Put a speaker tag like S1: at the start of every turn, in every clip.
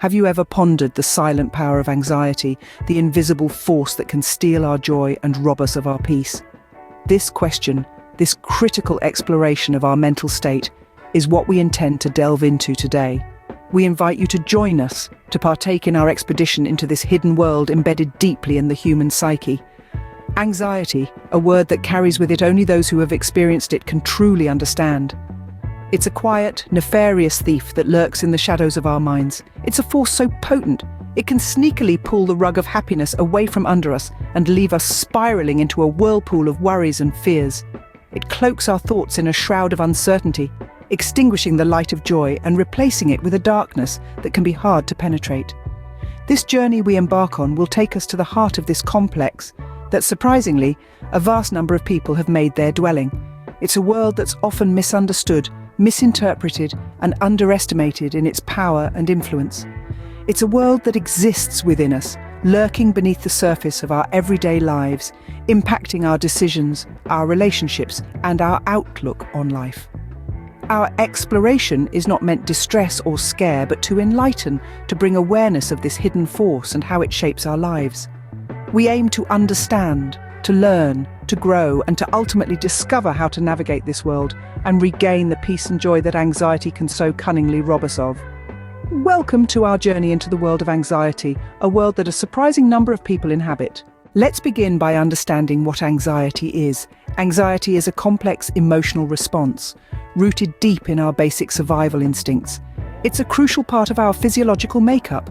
S1: Have you ever pondered the silent power of anxiety, the invisible force that can steal our joy and rob us of our peace? This question, this critical exploration of our mental state, is what we intend to delve into today. We invite you to join us, to partake in our expedition into this hidden world embedded deeply in the human psyche. Anxiety, a word that carries with it only those who have experienced it can truly understand. It's a quiet, nefarious thief that lurks in the shadows of our minds. It's a force so potent, it can sneakily pull the rug of happiness away from under us and leave us spiraling into a whirlpool of worries and fears. It cloaks our thoughts in a shroud of uncertainty, extinguishing the light of joy and replacing it with a darkness that can be hard to penetrate. This journey we embark on will take us to the heart of this complex that, surprisingly, a vast number of people have made their dwelling. It's a world that's often misunderstood, misinterpreted, and underestimated in its power and influence. It's a world that exists within us, lurking beneath the surface of our everyday lives, impacting our decisions, our relationships, and our outlook on life. Our exploration is not meant to distress or scare, but to enlighten, to bring awareness of this hidden force and how it shapes our lives. We aim to understand, to learn, to grow, and to ultimately discover how to navigate this world and regain the peace and joy that anxiety can so cunningly rob us of. Welcome to our journey into the world of anxiety, a world that a surprising number of people inhabit. Let's begin by understanding what anxiety is. Anxiety is a complex emotional response, rooted deep in our basic survival instincts. It's a crucial part of our physiological makeup,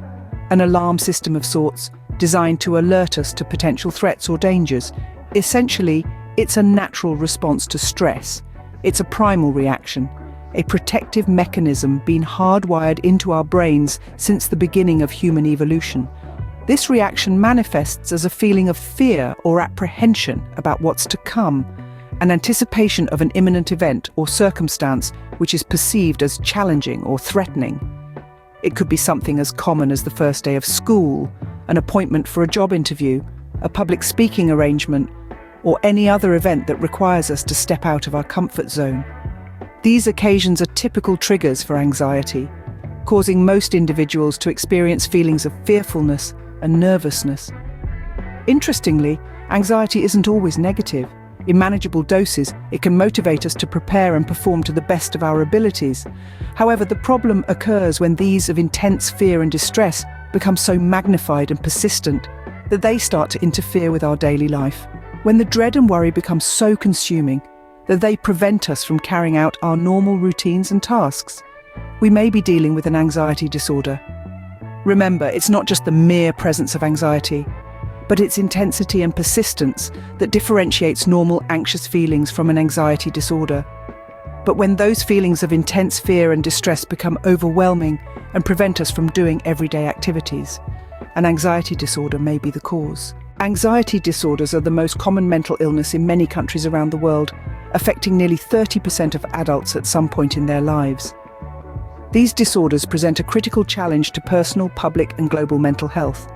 S1: an alarm system of sorts, designed to alert us to potential threats or dangers. Essentially, it's a natural response to stress. It's a primal reaction, a protective mechanism being hardwired into our brains since the beginning of human evolution. This reaction manifests as a feeling of fear or apprehension about what's to come, an anticipation of an imminent event or circumstance which is perceived as challenging or threatening. It could be something as common as the first day of school, an appointment for a job interview, a public speaking arrangement, or any other event that requires us to step out of our comfort zone. These occasions are typical triggers for anxiety, causing most individuals to experience feelings of fearfulness and nervousness. Interestingly, anxiety isn't always negative. In manageable doses, it can motivate us to prepare and perform to the best of our abilities. However, the problem occurs when these of intense fear and distress become so magnified and persistent that they start to interfere with our daily life. When the dread and worry become so consuming that they prevent us from carrying out our normal routines and tasks, we may be dealing with an anxiety disorder. Remember, it's not just the mere presence of anxiety, but its intensity and persistence that differentiates normal anxious feelings from an anxiety disorder. But when those feelings of intense fear and distress become overwhelming and prevent us from doing everyday activities, an anxiety disorder may be the cause. Anxiety disorders are the most common mental illness in many countries around the world, affecting nearly 30% of adults at some point in their lives. These disorders present a critical challenge to personal, public, and global mental health.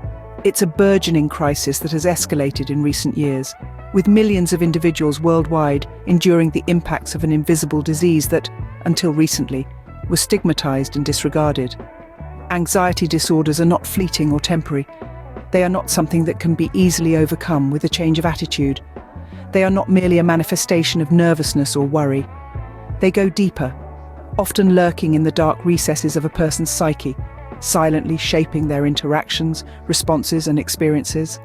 S1: It's a burgeoning crisis that has escalated in recent years, with millions of individuals worldwide enduring the impacts of an invisible disease that, until recently, was stigmatized and disregarded. Anxiety disorders are not fleeting or temporary. They are not something that can be easily overcome with a change of attitude. They are not merely a manifestation of nervousness or worry. They go deeper, often lurking in the dark recesses of a person's psyche, silently shaping their interactions, responses, and experiences.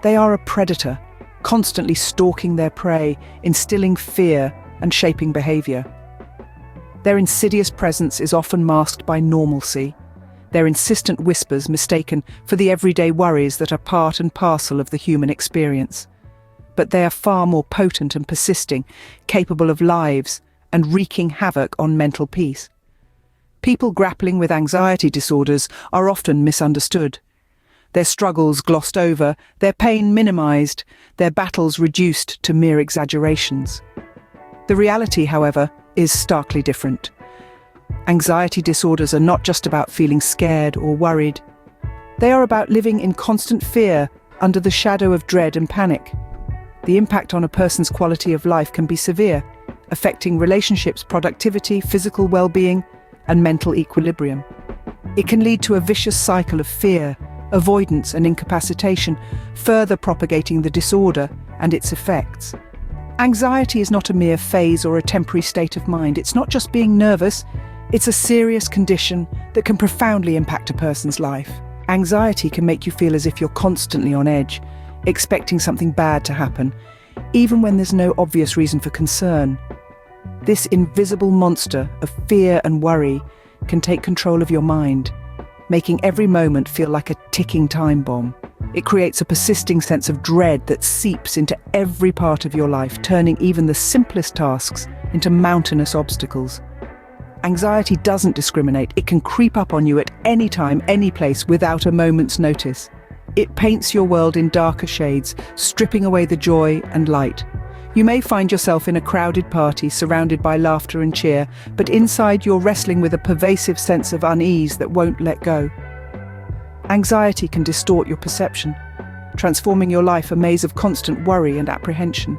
S1: They are a predator, constantly stalking their prey, instilling fear and shaping behavior. Their insidious presence is often masked by normalcy, their insistent whispers mistaken for the everyday worries that are part and parcel of the human experience. But they are far more potent and persisting, capable of lives and wreaking havoc on mental peace. People grappling with anxiety disorders are often misunderstood. Their struggles glossed over, their pain minimized, their battles reduced to mere exaggerations. The reality, however, is starkly different. Anxiety disorders are not just about feeling scared or worried. They are about living in constant fear under the shadow of dread and panic. The impact on a person's quality of life can be severe, affecting relationships, productivity, physical well-being, and mental equilibrium. It can lead to a vicious cycle of fear, avoidance and incapacitation, further propagating the disorder and its effects. Anxiety is not a mere phase or a temporary state of mind. It's not just being nervous, it's a serious condition that can profoundly impact a person's life. Anxiety can make you feel as if you're constantly on edge, expecting something bad to happen, even when there's no obvious reason for concern. This invisible monster of fear and worry can take control of your mind, making every moment feel like a ticking time bomb. It creates a persisting sense of dread that seeps into every part of your life, turning even the simplest tasks into mountainous obstacles. Anxiety doesn't discriminate. It can creep up on you at any time, any place, without a moment's notice. It paints your world in darker shades, stripping away the joy and light. You may find yourself in a crowded party, surrounded by laughter and cheer, but inside you're wrestling with a pervasive sense of unease that won't let go. Anxiety can distort your perception, transforming your life a maze of constant worry and apprehension.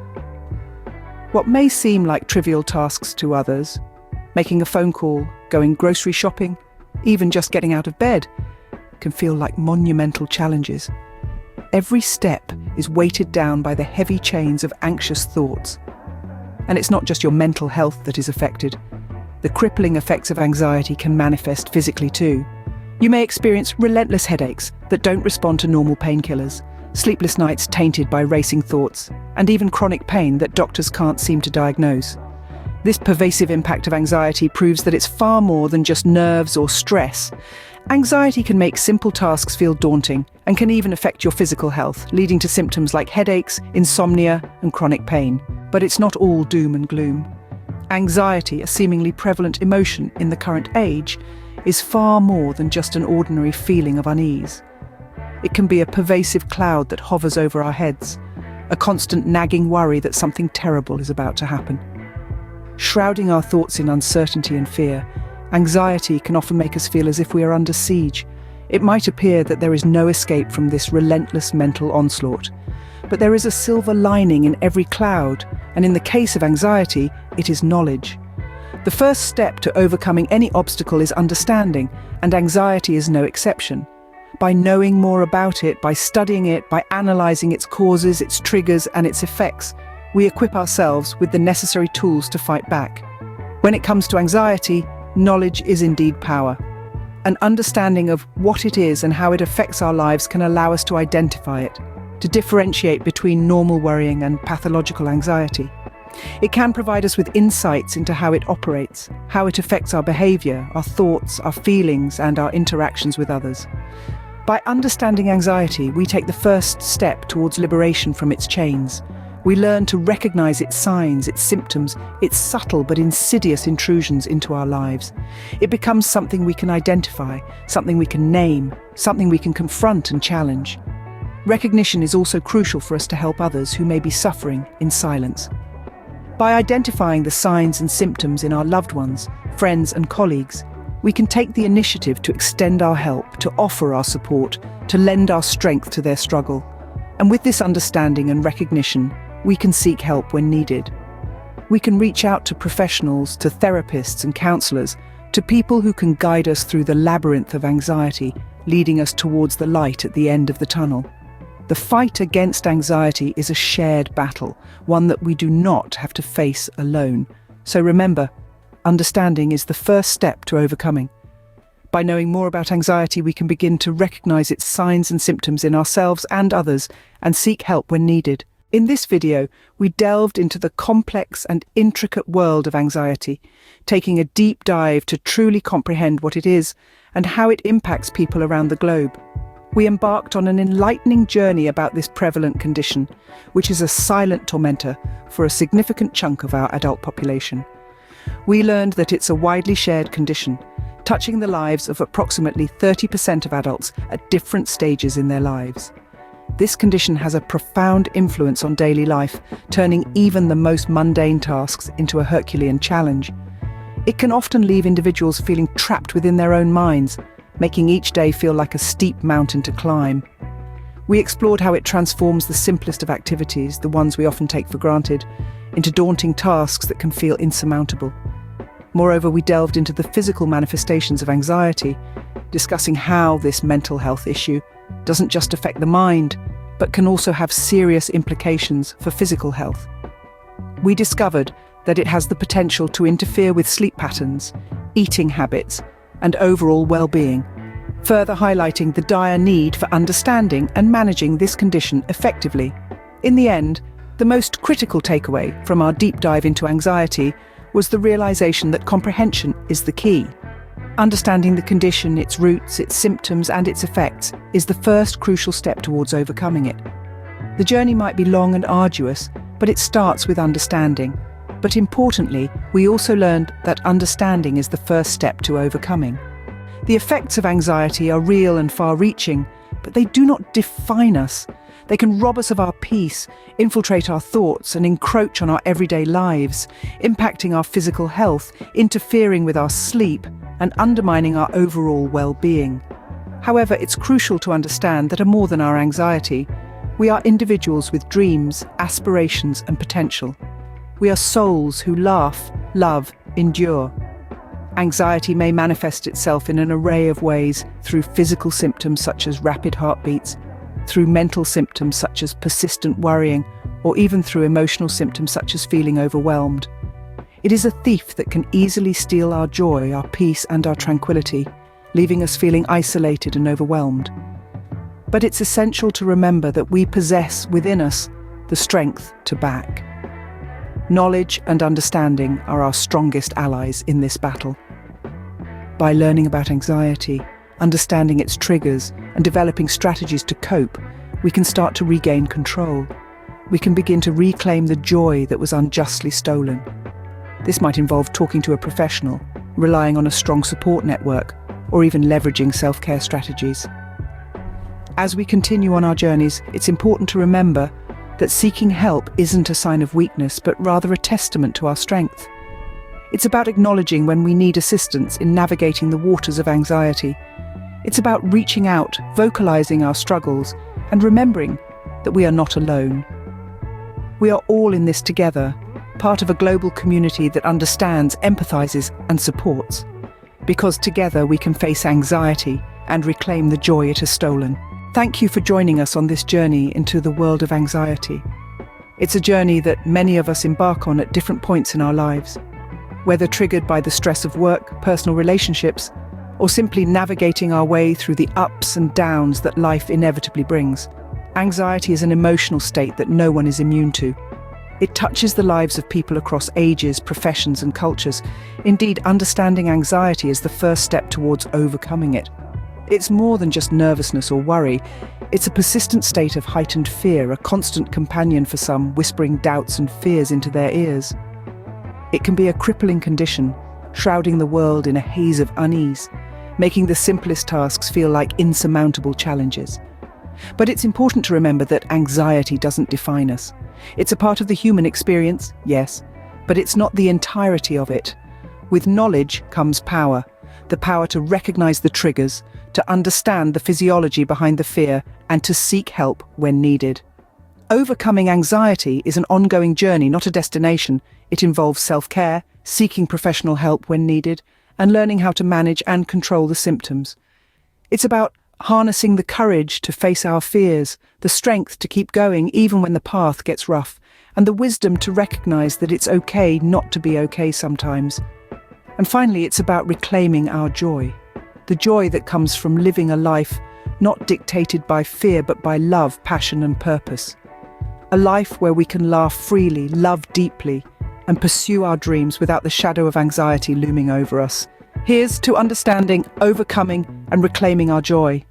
S1: What may seem like trivial tasks to others, making a phone call, going grocery shopping, even just getting out of bed, can feel like monumental challenges. Every step is weighted down by the heavy chains of anxious thoughts. And it's not just your mental health that is affected. The crippling effects of anxiety can manifest physically too. You may experience relentless headaches that don't respond to normal painkillers, sleepless nights tainted by racing thoughts, and even chronic pain that doctors can't seem to diagnose. This pervasive impact of anxiety proves that it's far more than just nerves or stress. Anxiety can make simple tasks feel daunting and can even affect your physical health, leading to symptoms like headaches, insomnia, and chronic pain. But it's not all doom and gloom. Anxiety, a seemingly prevalent emotion in the current age, is far more than just an ordinary feeling of unease. It can be a pervasive cloud that hovers over our heads, a constant nagging worry that something terrible is about to happen. Shrouding our thoughts in uncertainty and fear, anxiety can often make us feel as if we are under siege. It might appear that there is no escape from this relentless mental onslaught, but there is a silver lining in every cloud, and in the case of anxiety, it is knowledge. The first step to overcoming any obstacle is understanding, and anxiety is no exception. By knowing more about it, by studying it, by analysing its causes, its triggers, and its effects, we equip ourselves with the necessary tools to fight back. When it comes to anxiety, knowledge is indeed power. An understanding of what it is and how it affects our lives can allow us to identify it, to differentiate between normal worrying and pathological anxiety. It can provide us with insights into how it operates, how it affects our behaviour, our thoughts, our feelings, and our interactions with others. By understanding anxiety, we take the first step towards liberation from its chains. We learn to recognise its signs, its symptoms, its subtle but insidious intrusions into our lives. It becomes something we can identify, something we can name, something we can confront and challenge. Recognition is also crucial for us to help others who may be suffering in silence. By identifying the signs and symptoms in our loved ones, friends and colleagues, we can take the initiative to extend our help, to offer our support, to lend our strength to their struggle. And with this understanding and recognition, we can seek help when needed. We can reach out to professionals, to therapists and counsellors, to people who can guide us through the labyrinth of anxiety, leading us towards the light at the end of the tunnel. The fight against anxiety is a shared battle, one that we do not have to face alone. So remember, understanding is the first step to overcoming. By knowing more about anxiety, we can begin to recognise its signs and symptoms in ourselves and others, and seek help when needed. In this video, we delved into the complex and intricate world of anxiety, taking a deep dive to truly comprehend what it is and how it impacts people around the globe. We embarked on an enlightening journey about this prevalent condition, which is a silent tormentor for a significant chunk of our adult population. We learned that it's a widely shared condition, touching the lives of approximately 30% of adults at different stages in their lives. This condition has a profound influence on daily life, turning even the most mundane tasks into a Herculean challenge. It can often leave individuals feeling trapped within their own minds, making each day feel like a steep mountain to climb. We explored how it transforms the simplest of activities, the ones we often take for granted, into daunting tasks that can feel insurmountable. Moreover, we delved into the physical manifestations of anxiety, discussing how this mental health issue doesn't just affect the mind, but can also have serious implications for physical health. We discovered that it has the potential to interfere with sleep patterns, eating habits, and overall well-being, further highlighting the dire need for understanding and managing this condition effectively. In the end, the most critical takeaway from our deep dive into anxiety was the realization that comprehension is the key. Understanding the condition, its roots, its symptoms, and its effects is the first crucial step towards overcoming it. The journey might be long and arduous, but it starts with understanding. But importantly, we also learned that understanding is the first step to overcoming. The effects of anxiety are real and far-reaching, but they do not define us. They can rob us of our peace, infiltrate our thoughts, and encroach on our everyday lives, impacting our physical health, interfering with our sleep, and undermining our overall well-being. However, it's crucial to understand that are more than our anxiety. We are individuals with dreams, aspirations, and potential. We are souls who laugh, love, endure. Anxiety may manifest itself in an array of ways, through physical symptoms such as rapid heartbeats, through mental symptoms such as persistent worrying, or even through emotional symptoms such as feeling overwhelmed. It is a thief that can easily steal our joy, our peace, and our tranquility, leaving us feeling isolated and overwhelmed. But it's essential to remember that we possess within us the strength to back. Knowledge and understanding are our strongest allies in this battle. By learning about anxiety, understanding its triggers, and developing strategies to cope, we can start to regain control. We can begin to reclaim the joy that was unjustly stolen. This might involve talking to a professional, relying on a strong support network, or even leveraging self-care strategies. As we continue on our journeys, it's important to remember that seeking help isn't a sign of weakness, but rather a testament to our strength. It's about acknowledging when we need assistance in navigating the waters of anxiety. It's about reaching out, vocalizing our struggles, and remembering that we are not alone. We are all in this together, part of a global community that understands, empathizes, and supports. Because together we can face anxiety and reclaim the joy it has stolen. Thank you for joining us on this journey into the world of anxiety. It's a journey that many of us embark on at different points in our lives, whether triggered by the stress of work, personal relationships, or simply navigating our way through the ups and downs that life inevitably brings. Anxiety is an emotional state that no one is immune to. It touches the lives of people across ages, professions, and cultures. Indeed, understanding anxiety is the first step towards overcoming it. It's more than just nervousness or worry. It's a persistent state of heightened fear, a constant companion for some, whispering doubts and fears into their ears. It can be a crippling condition, shrouding the world in a haze of unease, making the simplest tasks feel like insurmountable challenges. But it's important to remember that anxiety doesn't define us. It's a part of the human experience, yes, but it's not the entirety of it. With knowledge comes power, the power to recognize the triggers, to understand the physiology behind the fear, and to seek help when needed. Overcoming anxiety is an ongoing journey, not a destination. It involves self-care, seeking professional help when needed, and learning how to manage and control the symptoms. It's about harnessing the courage to face our fears, the strength to keep going even when the path gets rough, and the wisdom to recognize that it's okay not to be okay sometimes. And finally, it's about reclaiming our joy, the joy that comes from living a life not dictated by fear but by love, passion, and purpose. A life where we can laugh freely, love deeply, and pursue our dreams without the shadow of anxiety looming over us. Here's to understanding, overcoming, and reclaiming our joy.